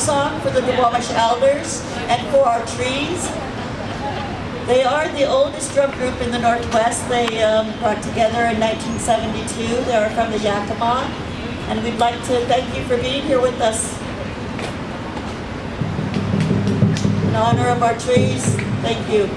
song for the Duwamish elders and for our trees. They are the oldest drum group in the Northwest. They brought together in 1972. They are from the Yakima, and we'd like to thank you for being here with us. In honor of our trees, thank you.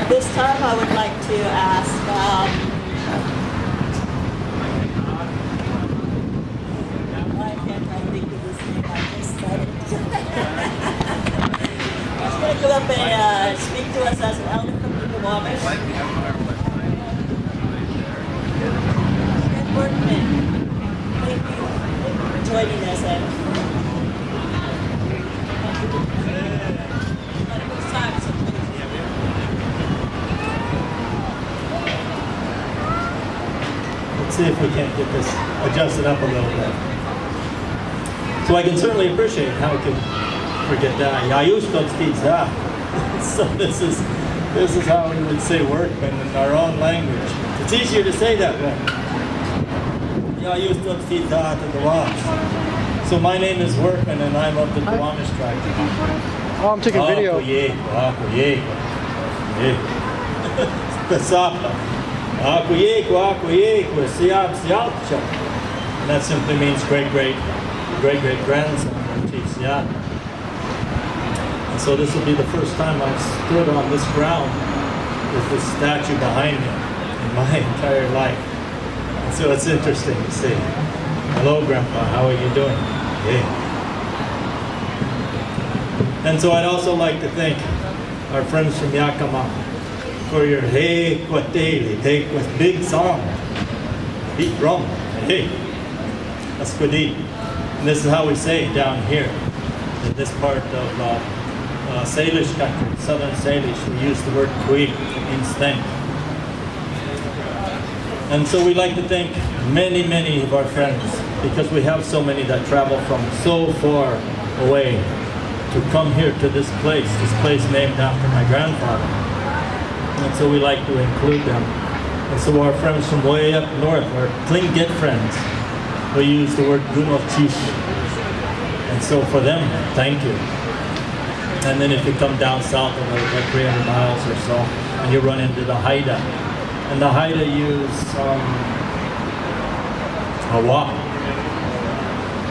This time I would like to ask I can't think of this name, I just said it. He's going to come up and speak to us as an elder from the Duwamish. Good workman. Thank you for joining us. See if we can't get this adjusted up a little bit. So I can certainly appreciate how I can forget that. Jag just got tids där. So this is how we would say workman in our own language. It's easier to say that way. Jag just got tids där to the Duwamish. So my name is Workman and I'm of the Duwamish tribe. Oh, I'm taking video. And that simply means great grandson of Chief Cecile. And so this will be the first time I've stood on this ground with this statue behind me in my entire life. And so it's interesting to see. Hello, Grandpa, how are you doing? Yeah. And so I'd also like to thank our friends from Yakima for your hey kwateli, take with big song. Beat drum, hey, that's good. And this is how we say it down here. In this part of Salish country, southern Salish, we use the word kuik, it means thank. And so we like to thank many, many of our friends, because we have so many that travel from so far away to come here to this place named after my grandfather. And so we like to include them. And so our friends from way up north, our Tlingit friends, we use the word Duwamish. And so for them, thank you. And then if you come down south of like 300 miles or so, and you run into the Haida. And the Haida use Hawa.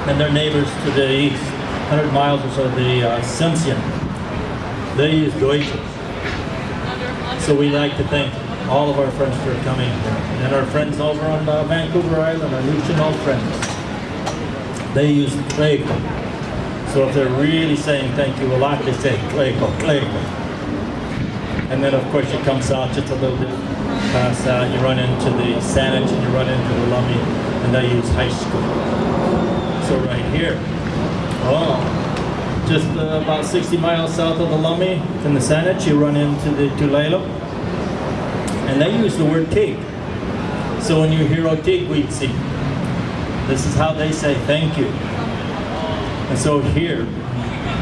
And their neighbors to the east, 100 miles or so, the Simpson, they use Deutsch. So we like to thank all of our friends for coming. And our friends over on Vancouver Island, our Newfoundland friends, they use Tilikum. So if they're really saying thank you a lot, they say Tilikum, Tilikum. And then of course you come south just a little bit past that, you run into the Saanich and you run into the Lummi, and they use high school. So right here, just about 60 miles south of the Lummi, in the Saanich, you run into the Tilikum, and they use the word tig. So when you hear otig, we see, this is how they say thank you. And so here,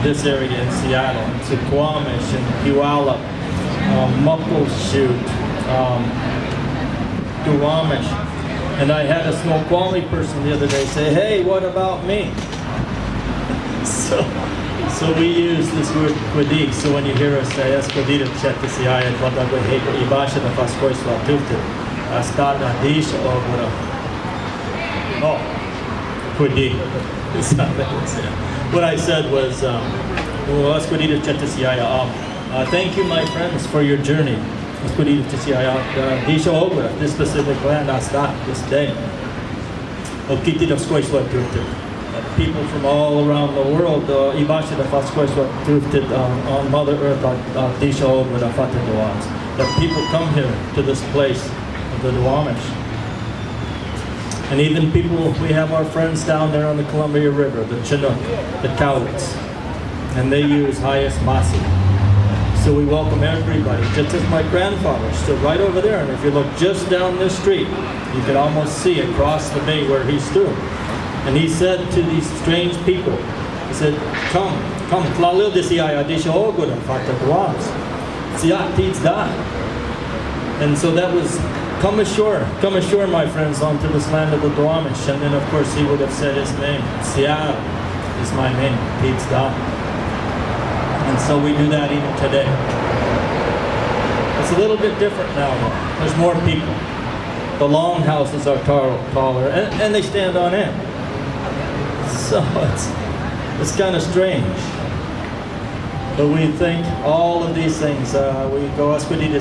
this area in Seattle, in Duwamish and Puyallup, Muckleshoot, Duwamish. And I had a Snoqualmie person the other day say, hey, what about me? So we use this word kwadig. So when you hear us say, eskodida chete siaya, kwadagwe heko ibasha na faskoiswa tufte, astada disha ogura. Oh, kwadig. What I said was, eskodida chete siaya. Thank you, my friends, for your journey. This specific land, this day. People from all around the world, on Mother Earth, that people come here to this place of the Duwamish. And even people, we have our friends down there on the Columbia River, the Chinook, the Cowlitz, and they use highest Masi. So we welcome everybody, just as my grandfather stood right over there. And if you look just down this street, you can almost see across the bay where he stood. And he said to these strange people, he said, come, and so that was, come ashore, my friends, onto this land of the Duwamish. And then of course he would have said his name, Cecile is my name, Tilikum. And so we do that even today. It's a little bit different now, though. There's more people. The longhouses are taller, and they stand on end. So it's kind of strange. But we think all of these things. We go eskodida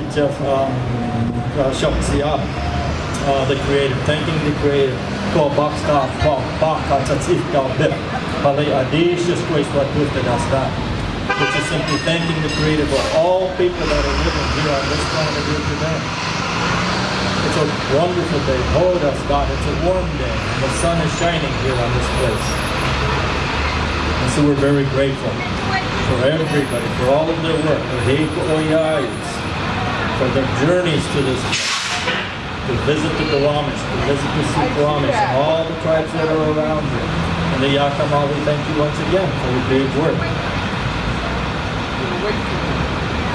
the Creator, thanking the Creator. Which is simply thanking the Creator for all people that are living here on this planet here today. It's a wonderful day. Hold us, God. It's a warm day. And the sun is shining here on this place. And so we're very grateful for everybody, for all of their work, for their journeys to this place, to visit the Duwamish, to visit the Duwamish, and all the tribes that are around here. And the Yakama, we thank you once again for your big work.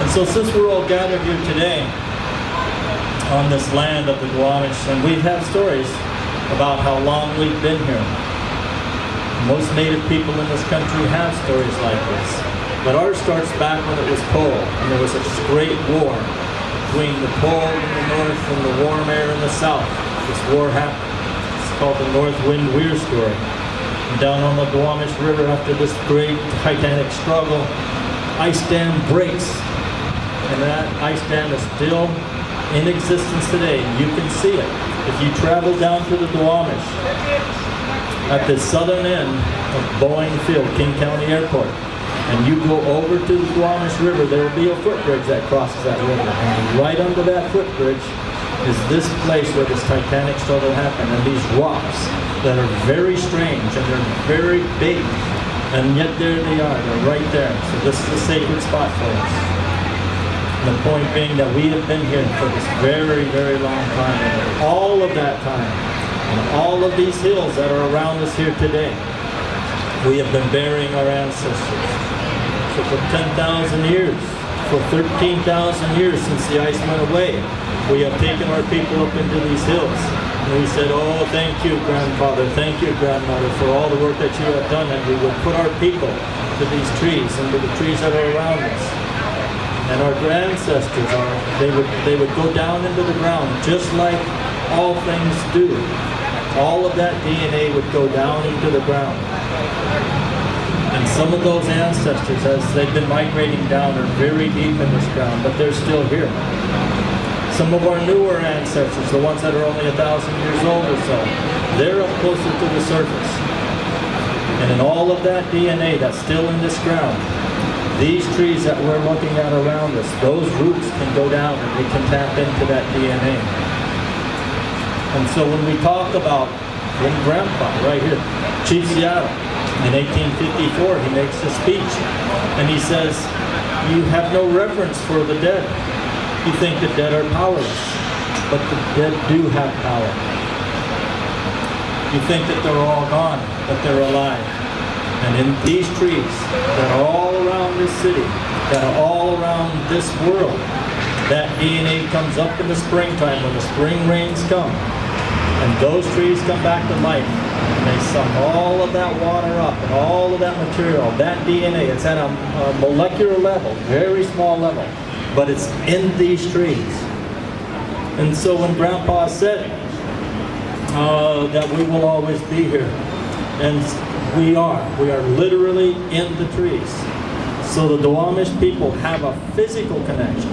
And so since we're all gathered here today on this land of the Duwamish, and we have stories about how long we've been here. Most Native people in this country have stories like this. But ours starts back when it was cold, and there was a great war between the cold in the north and the warm air in the south. This war happened. It's called the North Wind Weir story. And down on the Duwamish River, after this great titanic struggle, ice dam breaks, and that ice dam is still in existence today. You can see it if you travel down to the Duwamish at the southern end of Boeing Field, King County Airport, and you go over to the Duwamish River. There will be a footbridge that crosses that river, and right under that footbridge is this place where this titanic struggle happened, and these rocks that are very strange and they're very big. And yet there they are, they're right there. So this is a sacred spot for us. And the point being that we have been here for this very, very long time. And all of that time, and all of these hills that are around us here today, we have been burying our ancestors. So for 10,000 years, for 13,000 years since the ice went away, we have taken our people up into these hills. And we said, oh, thank you, grandfather, thank you, grandmother, for all the work that you have done. And we would put our people to these trees, into the trees that are around us. And our ancestors, they would go down into the ground, just like all things do. All of that DNA would go down into the ground. And some of those ancestors, as they've been migrating down, are very deep in this ground, but they're still here. Some of our newer ancestors, the ones that are only 1,000 years old or so, they're up closer to the surface. And in all of that DNA that's still in this ground, these trees that we're looking at around us, those roots can go down and we can tap into that DNA. And so when we talk about, when Grandpa, right here, Chief Cecile, in 1854, he makes a speech, and he says, you have no reverence for the dead. You think the dead are powerless, but the dead do have power. You think that they're all gone, but they're alive. And in these trees that are all around this city, that are all around this world, that DNA comes up in the springtime when the spring rains come, and those trees come back to life. And they suck all of that water up and all of that material, that DNA. It's at a molecular level, very small level, but it's in these trees. And so when Grandpa said that we will always be here, and we are literally in the trees. So the Duwamish people have a physical connection.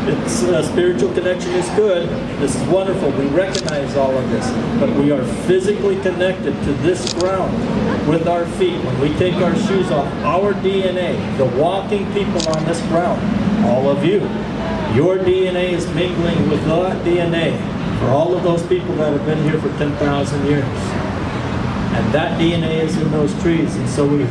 It's a spiritual connection is good. This is wonderful. We recognize all of this. But we are physically connected to this ground with our feet. When we take our shoes off, our DNA, the walking people on this ground, all of you, your DNA is mingling with that DNA for all of those people that have been here for 10,000 years. And that DNA is in those trees. And so we